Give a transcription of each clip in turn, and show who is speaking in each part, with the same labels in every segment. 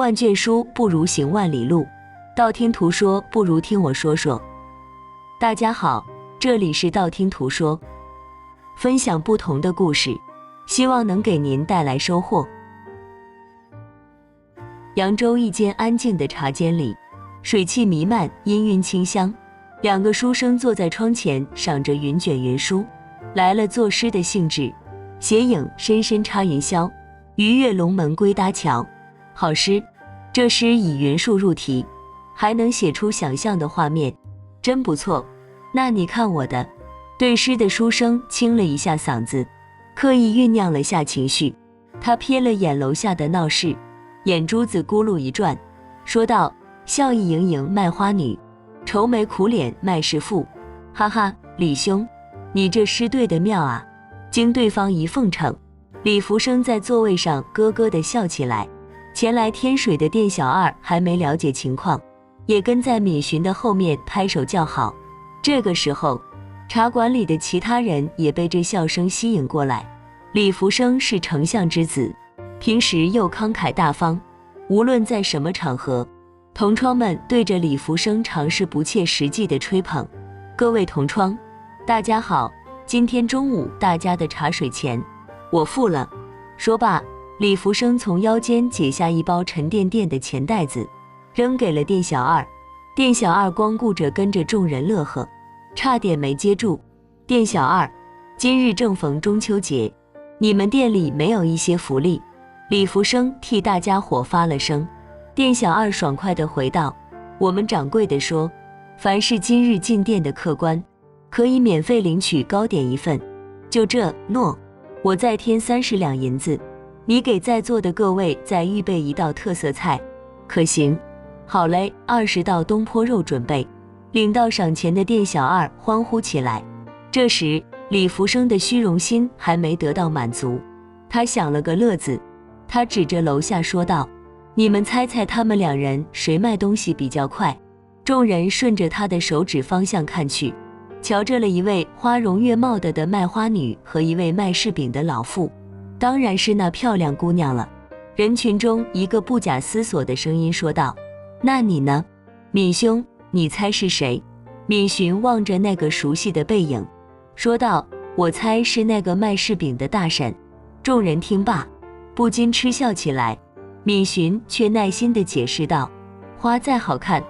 Speaker 1: 万卷书不如行万里路，道听途说不如听我说说。大家好，这里是道听途说，分享不同的故事，希望能给您带来收获。扬州一间安静的茶间里，水汽弥漫，氤氲清香。两个书生坐在窗前，赏着云卷云舒，来了作诗的兴致。斜影深深插云霄，鱼跃龙门归搭桥。好诗，这诗以云树入题，还能写出想象的画面，真不错。那你看我的。对诗的书生清了一下嗓子，刻意酝酿了下情绪。他瞥了眼楼下的闹市，眼珠子咕噜一转，说道：笑意盈盈卖花女，愁眉苦脸卖士妇。哈哈，李兄，你这诗对得妙啊。经对方一奉承，李福生在座位上咯咯地笑起来。前来添水的店小二还没了解情况，也跟在闵寻的后面拍手叫好。这个时候，茶馆里的其他人也被这笑声吸引过来。李福生是丞相之子，平时又慷慨大方，无论在什么场合，同窗们对着李福生常是不切实际的吹捧。各位同窗，大家好，今天中午大家的茶水钱我付了。说罢，李福生从腰间解下一包沉甸甸的钱袋子，扔给了店小二。店小二光顾着跟着众人乐呵，差点没接住。店小二，今日正逢中秋节，你们店里没有一些福利？李福生替大家伙发了声。店小二爽快地回道：我们掌柜的说，凡是今日进店的客官，可以免费领取糕点一份。就这，诺，我再添30两银子，你给在座的各位再预备一道特色菜，可行？好嘞，20道东坡肉准备。领到赏钱的店小二欢呼起来。这时，李福生的虚荣心还没得到满足，他想了个乐子，他指着楼下说道：你们猜猜他们两人谁卖东西比较快？众人顺着他的手指方向看去，瞧着了一位花容月貌的卖花女和一位卖柿饼的老妇，当然是那漂亮姑娘了。人群中一个不假思索的声音说道：那你呢，闵兄，你猜是谁？闵寻望着那个熟悉的背影，说道：我猜是那个卖柿饼的大婶。众人听罢，不禁嗤笑起来。闵寻却耐心地解释道：花再好看，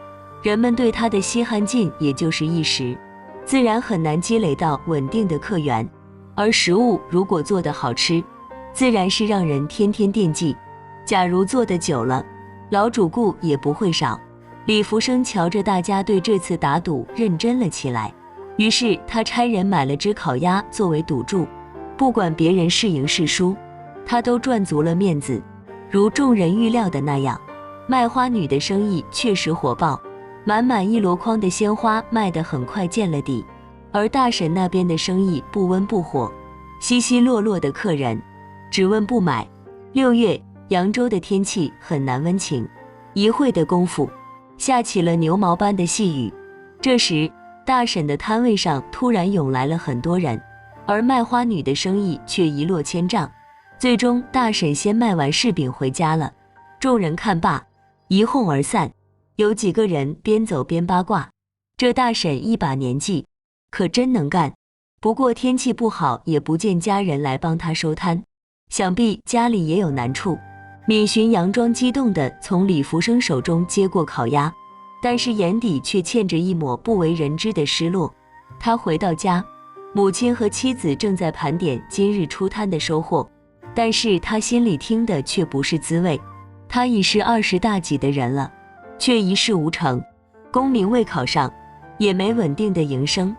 Speaker 1: 人们对它的稀罕劲也就是一时，自然很难积累到稳定的客源。而食物如果做得好吃，自然是让人天天惦记。假如做得久了，老主顾也不会少。李福生瞧着大家对这次打赌认真了起来，于是他差人买了只烤鸭作为赌注，不管别人是赢是输，他都赚足了面子。如众人预料的那样，卖花女的生意确实火爆，满满一箩筐的鲜花卖得很快见了底。而大婶那边的生意不温不火，稀稀落落的客人只问不买。6月，扬州的天气很难温情，一会的功夫，下起了牛毛般的细雨。这时，大婶的摊位上突然涌来了很多人，而卖花女的生意却一落千丈。最终，大婶先卖完柿饼回家了。众人看罢，一哄而散。有几个人边走边八卦：这大婶一把年纪，可真能干。不过天气不好，也不见家人来帮她收摊，想必家里也有难处。闵寻佯装激动地从李福生手中接过烤鸭，但是眼底却嵌着一抹不为人知的失落。他回到家，母亲和妻子正在盘点今日出摊的收获，但是他心里听的却不是滋味。他已是20大几的人了，却一事无成，功名未考上，也没稳定的营生，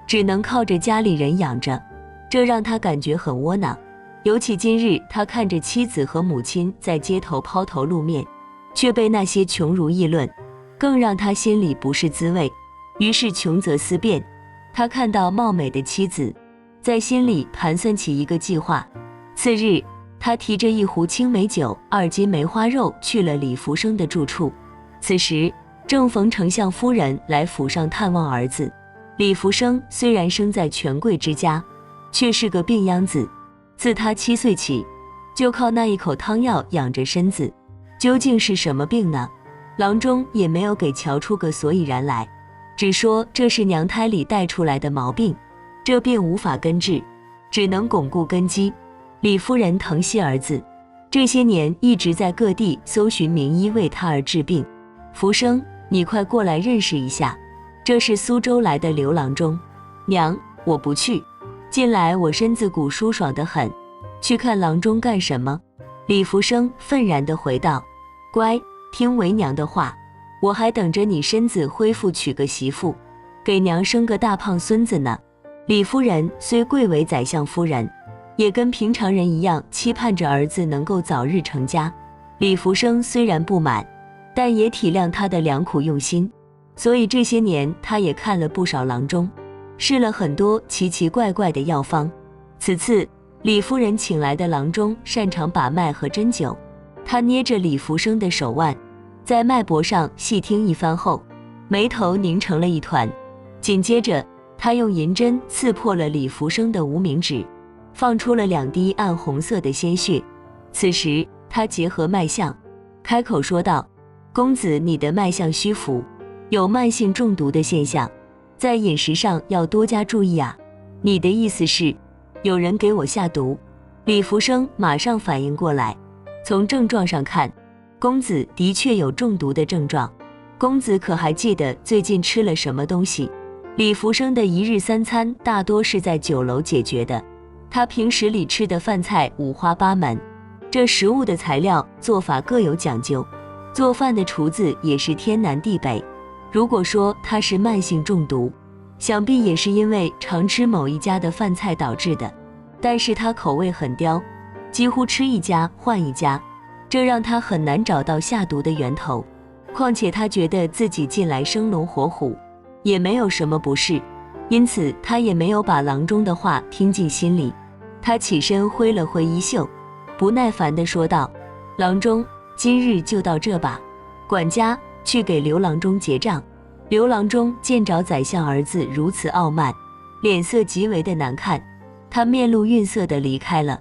Speaker 1: 只能靠着家里人养着，这让他感觉很窝囊。尤其今日他看着妻子和母亲在街头抛头露面，却被那些穷儒议论，更让他心里不是滋味。于是穷则思变，他看到貌美的妻子，在心里盘算起一个计划。次日，他提着一壶青梅酒、2斤梅花肉去了李福生的住处。此时正逢丞相夫人来府上探望儿子。李福生虽然生在权贵之家，却是个病秧子，自他7岁起，就靠那一口汤药养着身子，究竟是什么病呢？郎中也没有给瞧出个所以然来，只说这是娘胎里带出来的毛病，这病无法根治，只能巩固根基。李夫人疼惜儿子，这些年一直在各地搜寻名医为他而治病。福生，你快过来认识一下，这是苏州来的刘郎中。娘，我不去，近来我身子骨舒爽得很，去看郎中干什么？李福生愤然地回道：乖，听为娘的话，我还等着你身子恢复娶个媳妇，给娘生个大胖孙子呢。李夫人虽贵为宰相夫人，也跟平常人一样期盼着儿子能够早日成家。李福生虽然不满，但也体谅他的良苦用心，所以这些年他也看了不少郎中，试了很多奇奇怪怪的药方。此次李夫人请来的郎中擅长把脉和针灸，他捏着李福生的手腕，在脉搏上细听一番后，眉头拧成了一团。紧接着他用银针刺破了李福生的无名指，放出了2滴暗红色的鲜血。此时他结合脉象，开口说道：公子，你的脉象虚浮，有慢性中毒的现象，在饮食上要多加注意啊。你的意思是有人给我下毒？李福生马上反应过来，从症状上看，公子的确有中毒的症状。公子可还记得最近吃了什么东西？李福生的一日3餐大多是在酒楼解决的，他平时里吃的饭菜五花八门，这食物的材料做法各有讲究，做饭的厨子也是天南地北。如果说他是慢性中毒，想必也是因为常吃某一家的饭菜导致的，但是他口味很刁，几乎吃一家换一家，这让他很难找到下毒的源头。况且他觉得自己近来生龙活虎，也没有什么不适，因此他也没有把郎中的话听进心里。他起身挥了挥衣袖，不耐烦地说道：郎中，今日就到这吧，管家去给刘郎中结账。刘郎中见着宰相儿子如此傲慢，脸色极为的难看，他面露愠色地离开了。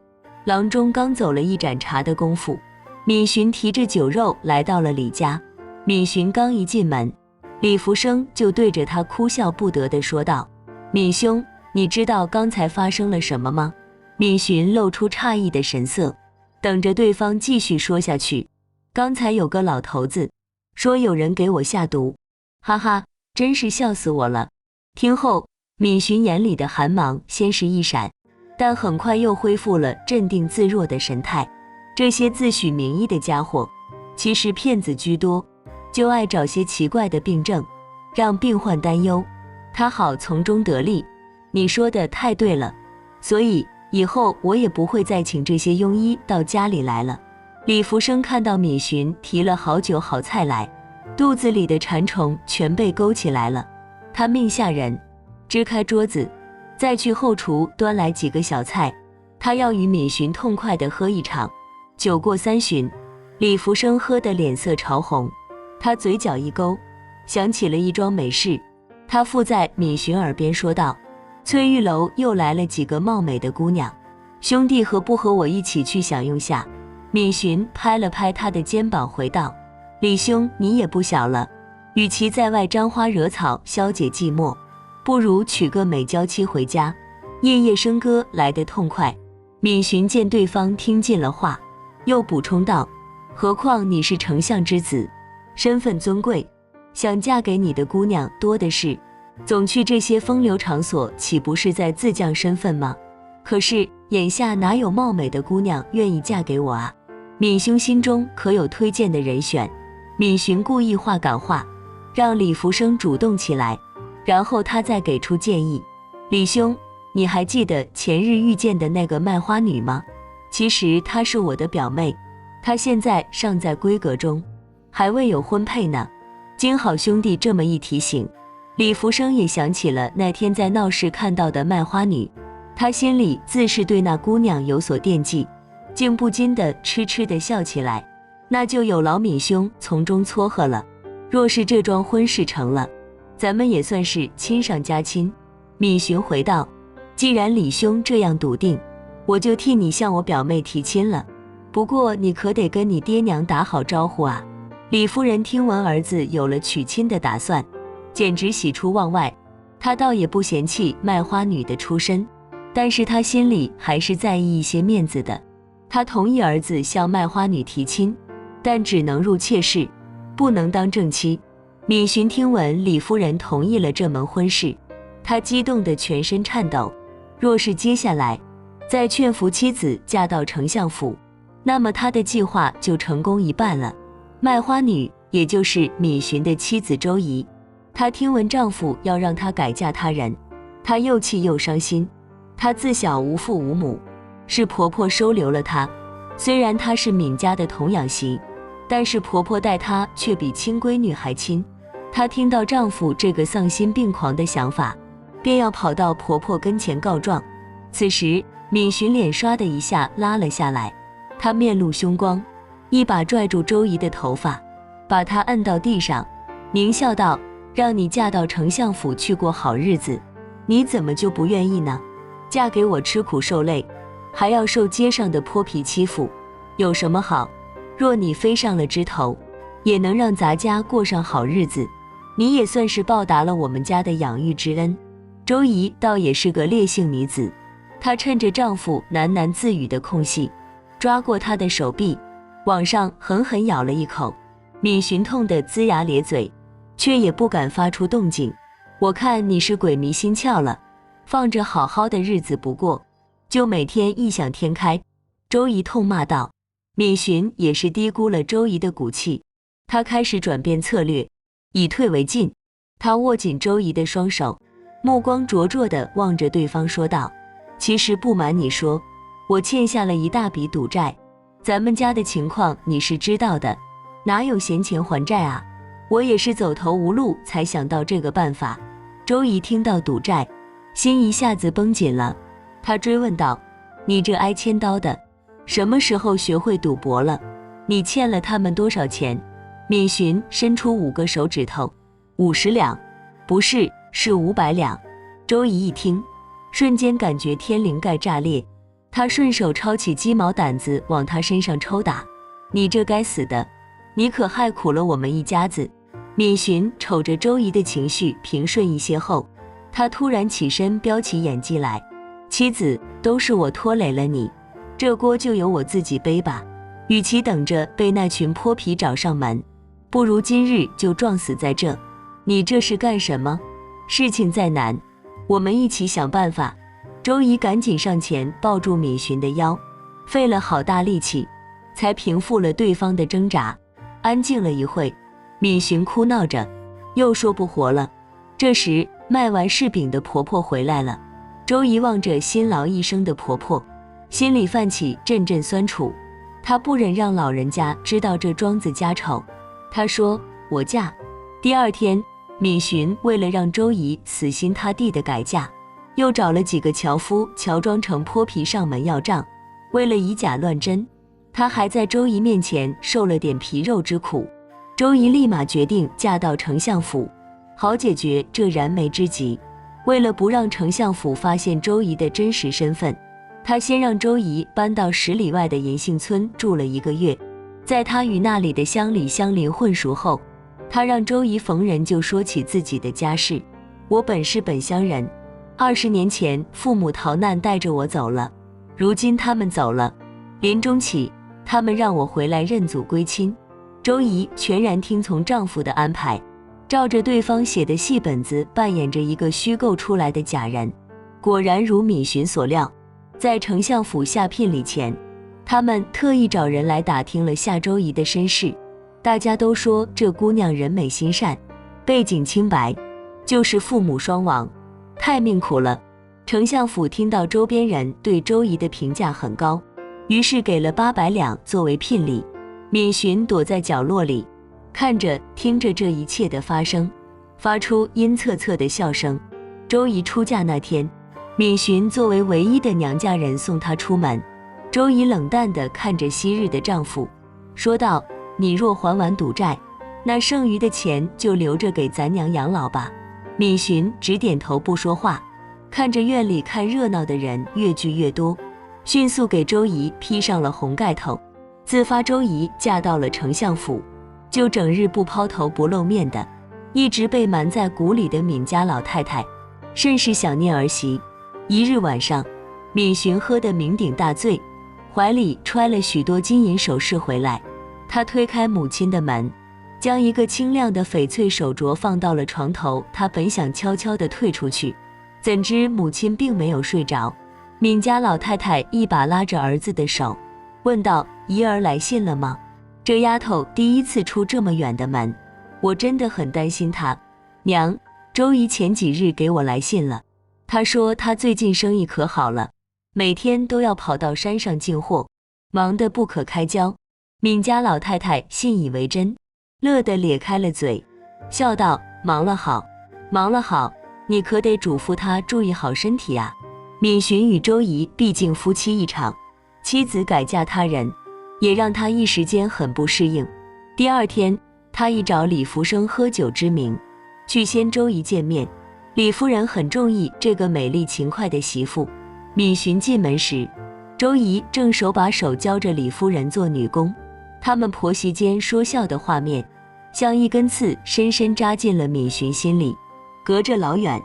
Speaker 1: 郎中刚走了一盏茶的功夫，闵寻提着酒肉来到了李家。闵寻刚一进门，李福生就对着他哭笑不得地说道：闵兄，你知道刚才发生了什么吗？闵寻露出诧异的神色，等着对方继续说下去。刚才有个老头子说有人给我下毒，哈哈，真是笑死我了。听后，闵寻眼里的寒芒先是一闪，但很快又恢复了镇定自若的神态。这些自诩名医的家伙，其实骗子居多，就爱找些奇怪的病症，让病患担忧，他好从中得利。你说的太对了，所以以后我也不会再请这些庸医到家里来了。李福生看到闵寻提了好酒好菜来，肚子里的馋虫全被勾起来了。他命下人支开桌子，再去后厨端来几个小菜，他要与闵寻痛快地喝一场。酒过3巡，李福生喝得脸色潮红，他嘴角一勾，想起了一桩美事，他附在闵寻耳边说道：翠玉楼又来了几个貌美的姑娘，兄弟何不和我一起去享用下？闵寻拍了拍他的肩膀回道：李兄，你也不小了，与其在外沾花惹草消解寂寞，不如娶个美娇妻回家，夜夜笙歌来得痛快。闵寻见对方听进了话，又补充道：何况你是丞相之子，身份尊贵，想嫁给你的姑娘多的是，总去这些风流场所，岂不是在自降身份吗？可是眼下哪有貌美的姑娘愿意嫁给我啊？闵兄心中可有推荐的人选？闵寻故意话赶话，让李福生主动起来，然后他再给出建议。李兄，你还记得前日遇见的那个卖花女吗？其实她是我的表妹，她现在尚在闺阁中，还未有婚配呢。经好兄弟这么一提醒，李福生也想起了那天在闹市看到的卖花女，他心里自是对那姑娘有所惦记，竟不禁地痴痴地笑起来。那就有劳闵兄从中撮合了，若是这桩婚事成了，咱们也算是亲上加亲。闵寻回道：既然李兄这样笃定，我就替你向我表妹提亲了。不过你可得跟你爹娘打好招呼啊。李夫人听闻儿子有了娶亲的打算，简直喜出望外。她倒也不嫌弃卖花女的出身，但是她心里还是在意一些面子的。她同意儿子向卖花女提亲，但只能入妾室，不能当正妻。闵寻听闻李夫人同意了这门婚事，他激动得全身颤抖。若是接下来再劝服妻子嫁到丞相府，那么他的计划就成功一半了。卖花女也就是闵寻的妻子周仪，她听闻丈夫要让她改嫁他人，她又气又伤心。她自小无父无母，是婆婆收留了她。虽然她是闵家的童养媳，但是婆婆待她却比亲闺女还亲。她听到丈夫这个丧心病狂的想法，便要跑到婆婆跟前告状。此时闵寻脸唰的一下拉了下来，他面露凶光，一把拽住周仪的头发，把她摁到地上，狞笑道：让你嫁到丞相府去过好日子，你怎么就不愿意呢？嫁给我吃苦受累，还要受街上的泼皮欺负，有什么好？若你飞上了枝头，也能让咱家过上好日子，你也算是报答了我们家的养育之恩。周仪倒也是个烈性女子，她趁着丈夫喃喃自语的空隙，抓过他的手臂，往上狠狠咬了一口。闵寻痛得龇牙咧嘴，却也不敢发出动静。我看你是鬼迷心窍了，放着好好的日子不过，就每天异想天开。周仪痛骂道。闵寻也是低估了周仪的骨气，他开始转变策略，以退为进。他握紧周仪的双手，目光灼灼地望着对方说道：其实不瞒你说，我欠下了一大笔赌债，咱们家的情况你是知道的，哪有闲钱还债啊？我也是走投无路才想到这个办法。周仪听到赌债，心一下子绷紧了，他追问道：你这挨千刀的，什么时候学会赌博了？你欠了他们多少钱？闵寻伸出5个手指头，50两，不是，是500两。周仪一听，瞬间感觉天灵盖炸裂，他顺手抄起鸡毛掸子往他身上抽打。你这该死的，你可害苦了我们一家子。闵寻瞅着周仪的情绪平顺一些后，他突然起身飙起演技来：妻子，都是我拖累了你，这锅就由我自己背吧。与其等着被那群泼皮找上门，不如今日就撞死在这。你这是干什么？事情再难，我们一起想办法。周仪赶紧上前抱住闵寻的腰，费了好大力气，才平复了对方的挣扎。安静了一会，闵寻哭闹着，又说不活了。这时卖完柿饼的婆婆回来了，周仪望着辛劳一生的婆婆，心里泛起阵阵酸楚。她不忍让老人家知道这庄子家丑，她说：我嫁。第二天，闵寻为了让周仪死心塌地的改嫁，又找了几个樵夫乔装成泼皮上门要账。为了以假乱真，他还在周仪面前受了点皮肉之苦。周仪立马决定嫁到丞相府，好解决这燃眉之急。为了不让丞相府发现周仪的真实身份，他先让周仪搬到10里外的银杏村住了1个月。在他与那里的乡里乡邻混熟后，他让周仪逢人就说起自己的家事：我本是本乡人，20年前父母逃难带着我走了，如今他们走了，临终起他们让我回来认祖归亲。周仪全然听从丈夫的安排，照着对方写的戏本子扮演着一个虚构出来的假人。果然如闵寻所料，在丞相府下聘礼前，他们特意找人来打听了夏周仪的身世。大家都说这姑娘人美心善，背景清白，就是父母双亡，太命苦了。丞相府听到周边人对周仪的评价很高，于是给了800两作为聘礼。闵寻躲在角落里，看着听着这一切的发生，发出阴恻恻的笑声。周仪出嫁那天，闵寻作为唯一的娘家人送她出门。周仪冷淡地看着昔日的丈夫，说道：你若还完赌债，那剩余的钱就留着给咱娘养老吧。闵寻只点头不说话，看着院里看热闹的人越聚越多，迅速给周仪披上了红盖头，自发周姨嫁到了丞相府，就整日不抛头不露面的，一直被瞒在鼓里的闵家老太太甚是想念儿媳。一日晚上，闵寻喝得酩酊大醉，怀里揣了许多金银首饰回来。他推开母亲的门，将一个清亮的翡翠手镯放到了床头。他本想悄悄地退出去，怎知母亲并没有睡着。闵家老太太一把拉着儿子的手，问道：姨儿来信了吗？这丫头第一次出这么远的门，我真的很担心她。娘，周姨前几日给我来信了，她说她最近生意可好了，每天都要跑到山上进货，忙得不可开交。闵家老太太信以为真，乐得咧开了嘴，笑道：忙了好，忙了好，你可得嘱咐她注意好身体啊。闵寻与周姨毕竟夫妻一场，妻子改嫁他人，也让他一时间很不适应。第二天，他一找李福生喝酒之名，去先周姨见面。李夫人很中意这个美丽勤快的媳妇。闵寻进门时，周姨正手把手教着李夫人做女工，他们婆媳间说笑的画面，像一根刺深深扎进了闵寻心里。隔着老远，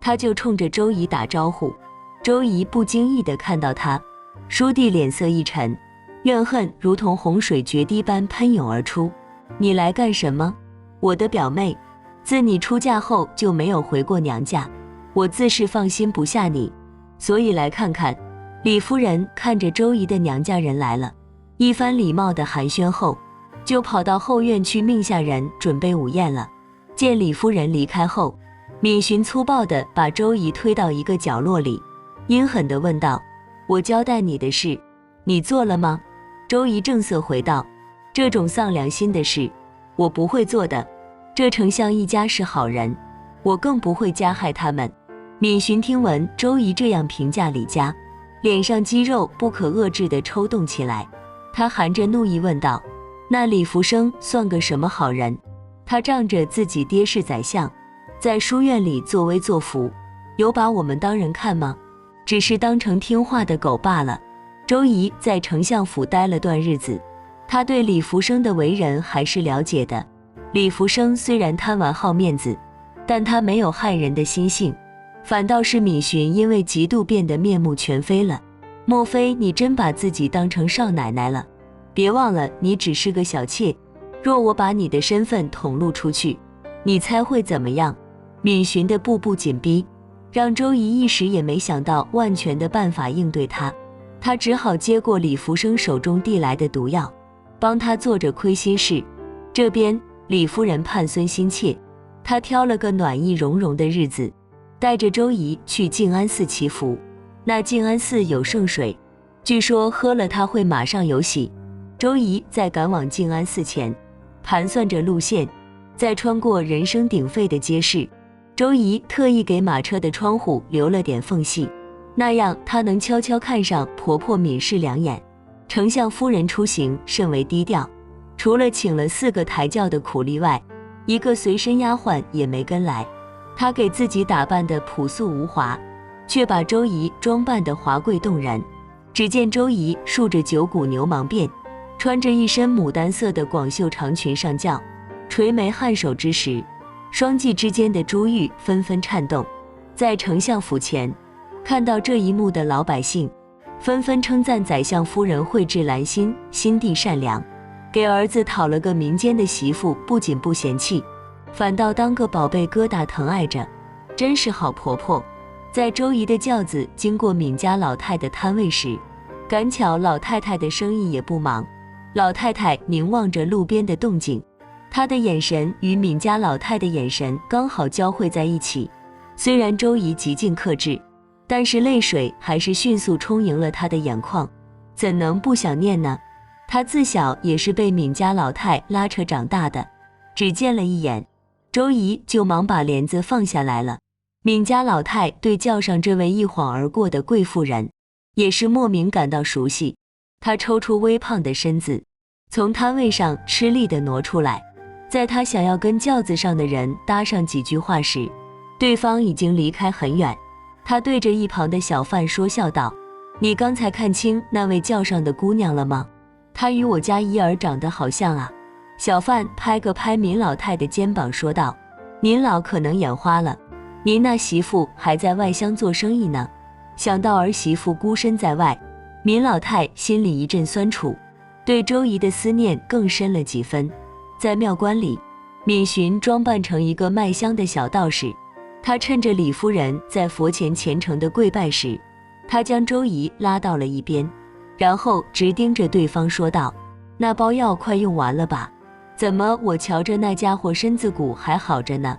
Speaker 1: 他就冲着周姨打招呼。周姨不经意地看到他，倏地脸色一沉，怨恨如同洪水决堤般喷涌而出。你来干什么？我的表妹，自你出嫁后就没有回过娘家，我自是放心不下你，所以来看看。李夫人看着周姨的娘家人来了，一番礼貌的寒暄后，就跑到后院去命下人准备午宴了。见李夫人离开后，闵寻粗暴地把周姨推到一个角落里，阴狠地问道：我交代你的事，你做了吗？周姨正色回道：这种丧良心的事，我不会做的。这丞相一家是好人，我更不会加害他们。闵寻听闻周姨这样评价李家，脸上肌肉不可遏制地抽动起来。他含着怒意问道：那李福生算个什么好人？他仗着自己爹是宰相，在书院里作威作福，有把我们当人看吗？只是当成听话的狗罢了。周姨在丞相府待了段日子，她对李福生的为人还是了解的。李福生虽然贪玩好面子，但他没有害人的心性，反倒是闵寻因为嫉妒变得面目全非了。莫非你真把自己当成少奶奶了？别忘了你只是个小妾，若我把你的身份捅露出去，你猜会怎么样？闵寻的步步紧逼，让周姨一时也没想到万全的办法应对他。他只好接过李福生手中递来的毒药，帮他做着亏心事。这边李夫人盼孙心切，她挑了个暖意融融的日子，带着周姨去静安寺祈福。那静安寺有圣水，据说喝了它会马上有喜。周姨在赶往静安寺前，盘算着路线，在穿过人声鼎沸的街市，周姨特意给马车的窗户留了点缝隙，那样她能悄悄看上婆婆闵氏两眼。丞相夫人出行甚为低调，除了请了4个抬轿的苦力外，一个随身丫鬟也没跟来。她给自己打扮得朴素无华，却把周姨装扮得华贵动人。只见周姨竖着9股牛蟒辫，穿着一身牡丹色的广袖长裙上轿，垂眉颔首之时，双髻之间的珠玉纷纷颤动。在丞相府前看到这一幕的老百姓，纷纷称赞宰相夫人蕙质兰心，心地善良，给儿子讨了个民间的媳妇，不仅不嫌弃，反倒当个宝贝疙瘩疼爱着，真是好婆婆。在周姨的轿子经过闵家老太的摊位时，赶巧老太太的生意也不忙。老太太凝望着路边的动静，她的眼神与闵家老太的眼神刚好交汇在一起。虽然周姨极尽克制，但是泪水还是迅速充盈了她的眼眶，怎能不想念呢？她自小也是被闵家老太拉扯长大的，只见了一眼，周姨就忙把帘子放下来了。闵家老太对轿上这位一晃而过的贵妇人，也是莫名感到熟悉。她抽出微胖的身子，从摊位上吃力地挪出来。在她想要跟轿子上的人搭上几句话时，对方已经离开很远。她对着一旁的小贩说笑道：你刚才看清那位轿上的姑娘了吗？他与我家伊儿长得好像啊。小贩拍个拍闵老太的肩膀说道，您老可能眼花了，您那媳妇还在外乡做生意呢。想到儿媳妇孤身在外，闵老太心里一阵酸楚，对周姨的思念更深了几分。在庙观里，闵寻装扮成一个卖香的小道士，他趁着李夫人在佛前虔诚的跪拜时，他将周姨拉到了一边，然后直盯着对方说道，那包药快用完了吧？怎么我瞧着那家伙身子骨还好着呢？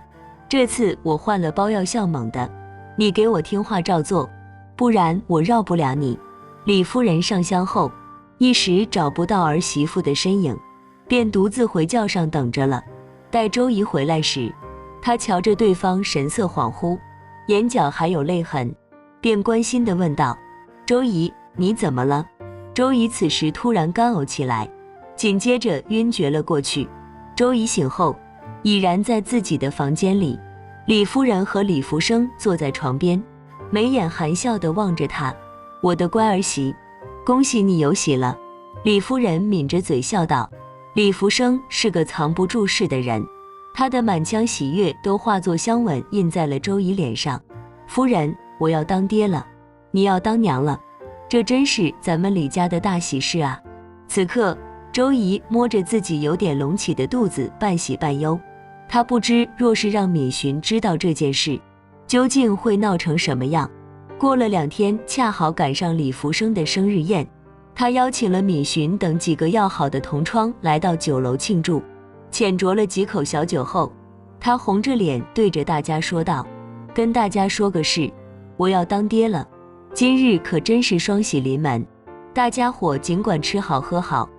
Speaker 1: 这次我换了包药效猛的，你给我听话照做，不然我饶不了你。李夫人上香后，一时找不到儿媳妇的身影，便独自回轿上等着了。待周姨回来时，她瞧着对方神色恍惚，眼角还有泪痕，便关心地问道，周姨，你怎么了？周姨此时突然干呕起来，紧接着晕厥了过去。周姨醒后，已然在自己的房间里，李夫人和李福生坐在床边，眉眼含笑地望着她，我的乖儿媳，恭喜你有喜了。李夫人抿着嘴笑道，李福生是个藏不住事的人，他的满腔喜悦都化作香吻印在了周姨脸上。夫人，我要当爹了，你要当娘了，这真是咱们李家的大喜事啊。此刻周姨摸着自己有点隆起的肚子，半喜半忧。她不知若是让闵寻知道这件事，究竟会闹成什么样。过了2天，恰好赶上李福生的生日宴，他邀请了闵寻等几个要好的同窗来到酒楼庆祝。浅酌了几口小酒后，他红着脸对着大家说道，跟大家说个事，我要当爹了，今日可真是双喜临门，大家伙尽管吃好喝好，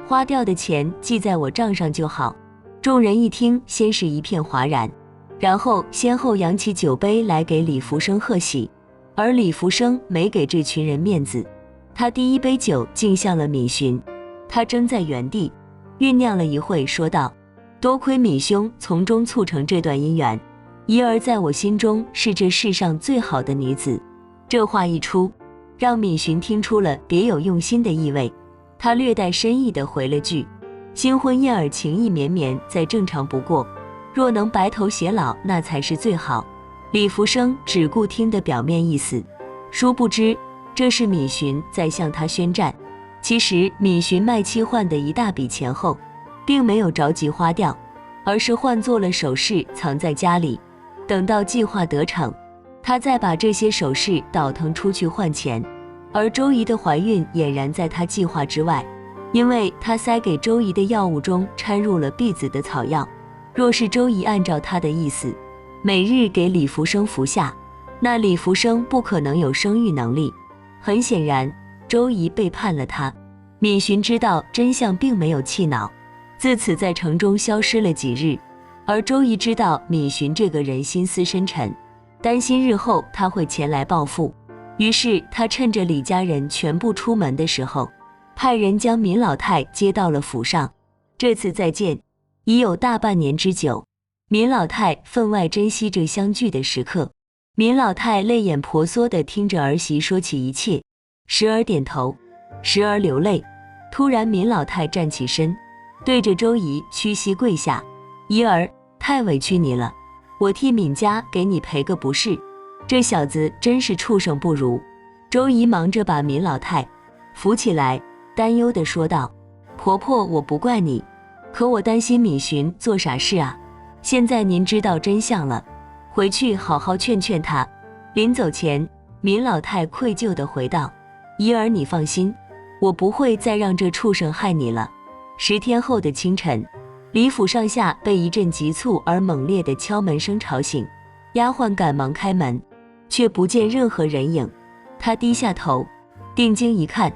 Speaker 1: 花掉的钱记在我账上就好。众人一听，先是一片哗然，然后先后扬起酒杯来给李福生贺喜。而李福生没给这群人面子，他第一杯酒敬向了闵寻，他怔在原地酝酿了一会，说道，多亏闵兄从中促成这段姻缘，怡儿在我心中是这世上最好的女子。这话一出，让闵寻听出了别有用心的意味，他略带深意地回了句，新婚燕尔情意绵绵，再正常不过，若能白头偕老，那才是最好。李福生只顾听的表面意思，殊不知这是闵寻在向他宣战。其实闵寻卖妻换的一大笔钱后，并没有着急花掉，而是换做了首饰藏在家里，等到计划得逞，他再把这些首饰倒腾出去换钱。而周姨的怀孕俨然在他计划之外，因为他塞给周姨的药物中掺入了婢子的草药，若是周姨按照他的意思每日给李福生服下，那李福生不可能有生育能力。很显然，周姨背叛了他。闵寻知道真相，并没有气恼，自此在城中消失了几日。而周姨知道闵寻这个人心思深沉，担心日后他会前来报复，于是他趁着李家人全部出门的时候，派人将闵老太接到了府上。这次再见已有大半年之久，闵老太分外珍惜这相聚的时刻。闵老太泪眼婆娑地听着儿媳说起一切，时而点头，时而流泪。突然闵老太站起身，对着周姨屈膝跪下，姨儿，太委屈你了，我替闵家给你赔个不是，这小子真是畜生不如。周姨忙着把闵老太扶起来，担忧地说道，婆婆，我不怪你，可我担心闵寻做傻事啊。现在您知道真相了，回去好好劝劝他。临走前，闵老太愧疚地回道，姨儿你放心，我不会再让这畜生害你了。10天后的清晨，李府上下被一阵急促而猛烈的敲门声吵醒，丫鬟赶忙开门，却不见任何人影。她低下头，定睛一看，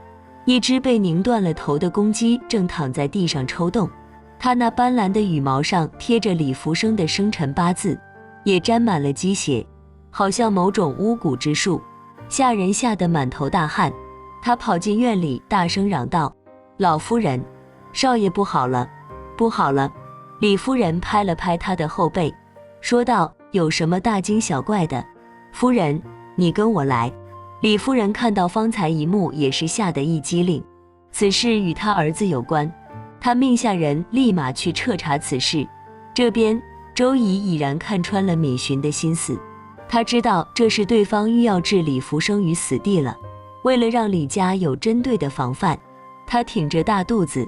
Speaker 1: 一只被拧断了头的公鸡正躺在地上抽动，它那斑斓的羽毛上贴着李福生的生辰八字，也沾满了鸡血，好像某种巫蛊之术，吓人吓得满头大汗。他跑进院里，大声嚷道，老夫人，少爷不好了，不好了。李夫人拍了拍他的后背，说道，有什么大惊小怪的？夫人，你跟我来。李夫人看到方才一幕，也是吓得一激灵，此事与他儿子有关，他命下人立马去彻查此事。这边周仪已然看穿了闵寻的心思，他知道这是对方欲要置李福生于死地了。为了让李家有针对的防范，她挺着大肚子，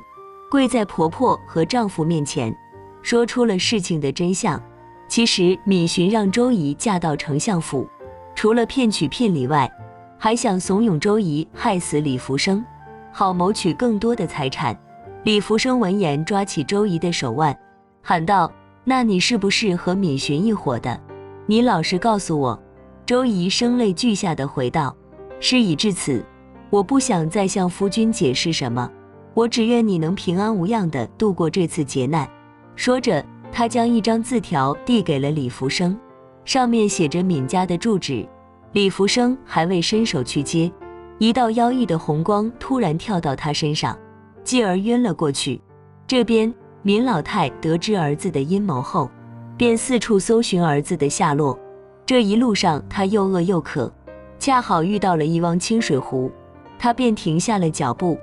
Speaker 1: 跪在婆婆和丈夫面前，说出了事情的真相。其实闵寻让周仪嫁到丞相府，除了骗取聘礼外，还想怂恿周仪害死李福生，好谋取更多的财产。李福生闻言抓起周仪的手腕，喊道：那你是不是和闵寻一伙的？你老实告诉我。周仪声泪俱下地回道：事已至此，我不想再向夫君解释什么，我只愿你能平安无恙地度过这次劫难。说着，他将一张字条递给了李福生，上面写着闵家的住址。李福生还未伸手去接，一道妖异的红光突然跳到他身上，继而晕了过去。这边闵老太得知儿子的阴谋后，便四处搜寻儿子的下落。这一路上他又饿又渴，恰好遇到了一汪清水湖，他便停下了脚步。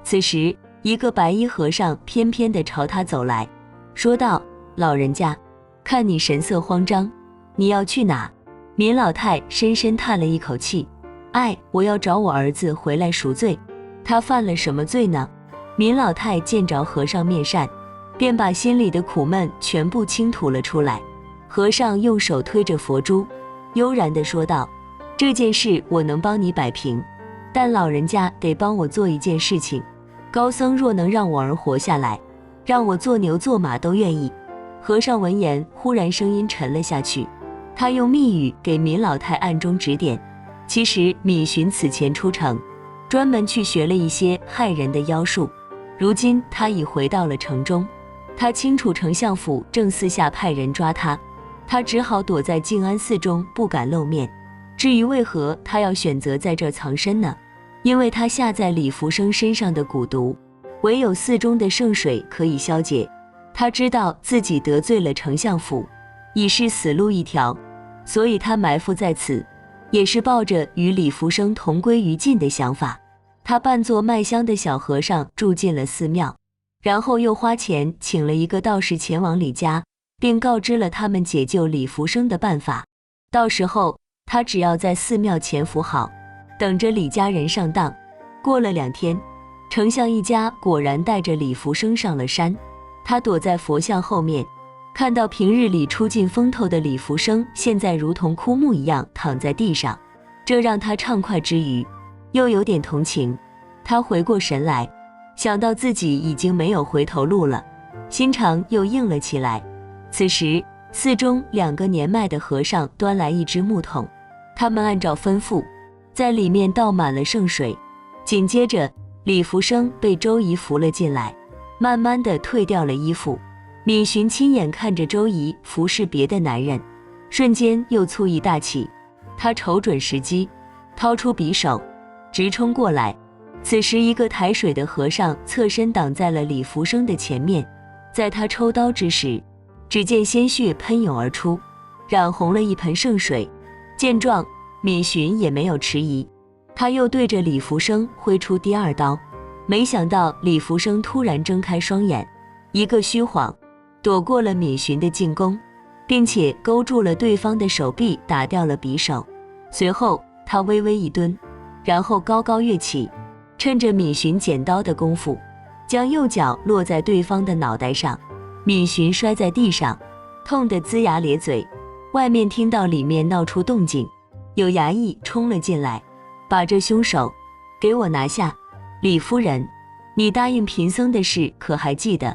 Speaker 1: 此时一个白衣和尚翩翩地朝他走来，说道：老人家，看你神色慌张，你要去哪？闵老太深深叹了一口气：我要找我儿子回来赎罪。他犯了什么罪呢？闵老太见着和尚面善，便把心里的苦闷全部倾吐了出来。和尚用手推着佛珠，悠然地说道：这件事我能帮你摆平，但老人家得帮我做一件事情。高僧若能让我儿活下来，让我做牛做马都愿意。和尚闻言，忽然声音沉了下去，他用密语给闵老太暗中指点。其实闵寻此前出城，专门去学了一些害人的妖术，如今他已回到了城中。他清楚丞相府正私下派人抓他，他只好躲在静安寺中不敢露面。至于为何他要选择在这儿藏身呢？因为他下在李福生身上的蛊毒，唯有寺中的圣水可以消解。他知道自己得罪了丞相府，已是死路一条，所以他埋伏在此，也是抱着与李福生同归于尽的想法。他扮作卖香的小和尚住进了寺庙，然后又花钱请了一个道士前往李家，并告知了他们解救李福生的办法。到时候他只要在寺庙潜伏好，等着李家人上当。过了2天，丞相一家果然带着李福生上了山。他躲在佛像后面，看到平日里出尽风头的李福生现在如同枯木一样躺在地上，这让他畅快之余又有点同情。他回过神来，想到自己已经没有回头路了，心肠又硬了起来。此时寺中2个年迈的和尚端来一只木桶，他们按照吩咐在里面倒满了圣水。紧接着李福生被周仪扶了进来，慢慢地退掉了衣服。闵寻亲眼看着周仪服侍别的男人，瞬间又醋意大起。他瞅准时机，掏出匕首直冲过来。此时一个抬水的和尚侧身挡在了李福生的前面，在他抽刀之时，只见鲜血喷涌而出，染红了一盆圣水。见状，闵寻也没有迟疑，他又对着李福生挥出第2刀。没想到李福生突然睁开双眼，一个虚晃躲过了闵寻的进攻，并且勾住了对方的手臂，打掉了匕首。随后他微微一蹲，然后高高跃起，趁着闵寻捡刀的功夫，将右脚落在对方的脑袋上。闵寻摔在地上，痛得龇牙咧嘴。外面听到里面闹出动静，有衙役冲了进来，把这凶手给我拿下。李夫人，你答应贫僧的事可还记得？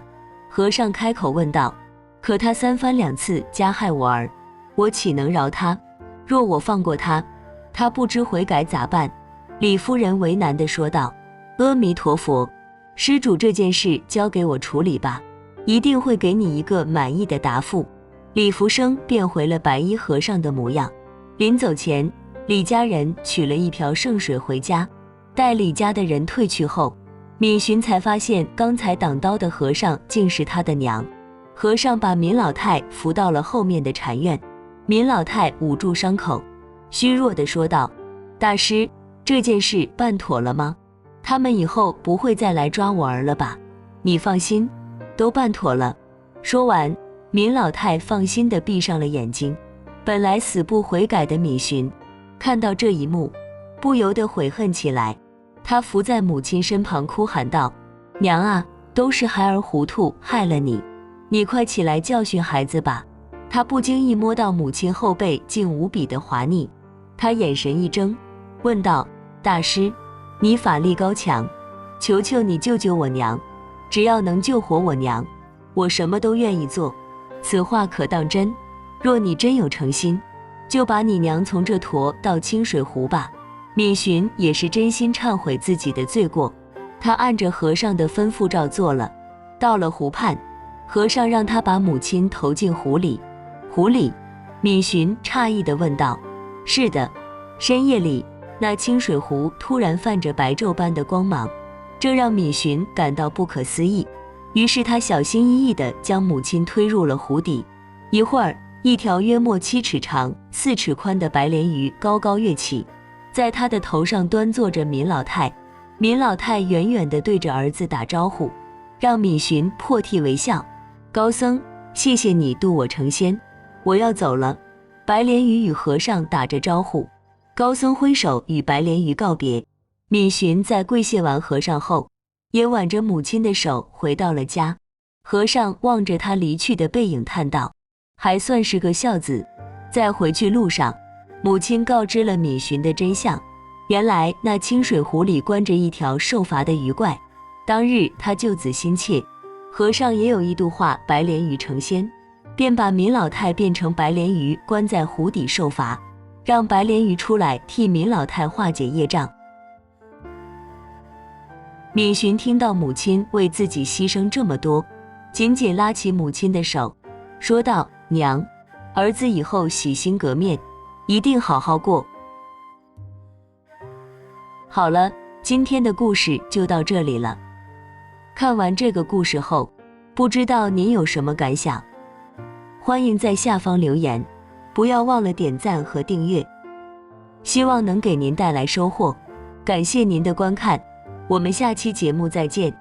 Speaker 1: 和尚开口问道。可他3番2次加害我儿，我岂能饶他？若我放过他，他不知悔改咋办？李夫人为难地说道。阿弥陀佛，施主这件事交给我处理吧，一定会给你一个满意的答复。李福生变回了白衣和尚的模样。临走前，李家人取了一瓢圣水回家。待李家的人退去后，闵寻才发现刚才挡刀的和尚竟是他的娘。和尚把闵老太扶到了后面的禅院，闵老太捂住伤口，虚弱地说道：大师，这件事办妥了吗？他们以后不会再来抓我儿了吧？你放心，都办妥了。说完，闵老太放心地闭上了眼睛。本来死不悔改的闵寻，看到这一幕，不由得悔恨起来。他伏在母亲身旁哭喊道：娘啊，都是孩儿糊涂害了你，你快起来教训孩子吧。他不经意摸到母亲后背竟无比的滑腻，他眼神一睁，问道：大师，你法力高强，求求你救救我娘，只要能救活我娘，我什么都愿意做。此话可当真？若你真有诚心，就把你娘从这驮到清水湖吧。闵寻也是真心忏悔自己的罪过，他按着和尚的吩咐照做了。到了湖畔，和尚让他把母亲投进湖里。湖里？闵寻诧异地问道。是的。深夜里，那清水湖突然泛着白昼般的光芒，这让闵寻感到不可思议。于是他小心翼翼地将母亲推入了湖底。一会儿，一条约莫7尺长、4尺宽的白鲢鱼高高跃起，在他的头上端坐着闵老太。闵老太远远地对着儿子打招呼，让闵寻破涕为笑。高僧，谢谢你渡我成仙，我要走了。白鲢鱼与和尚打着招呼，高僧挥手与白鲢鱼告别。闵寻在跪谢完和尚后，也挽着母亲的手回到了家。和尚望着他离去的背影叹道：还算是个孝子。在回去路上，母亲告知了闵寻的真相。原来那清水湖里关着一条受罚的鱼怪，当日他救子心切，和尚也有意度化白鲢鱼成仙，便把闵老太变成白鲢鱼关在湖底受罚，让白鲢鱼出来替闵老太化解业障。闵寻听到母亲为自己牺牲这么多，紧紧拉起母亲的手，说道：娘，儿子以后洗心革面，一定好好过。好了，今天的故事就到这里了。看完这个故事后，不知道您有什么感想？欢迎在下方留言，不要忘了点赞和订阅，希望能给您带来收获。感谢您的观看，我们下期节目再见。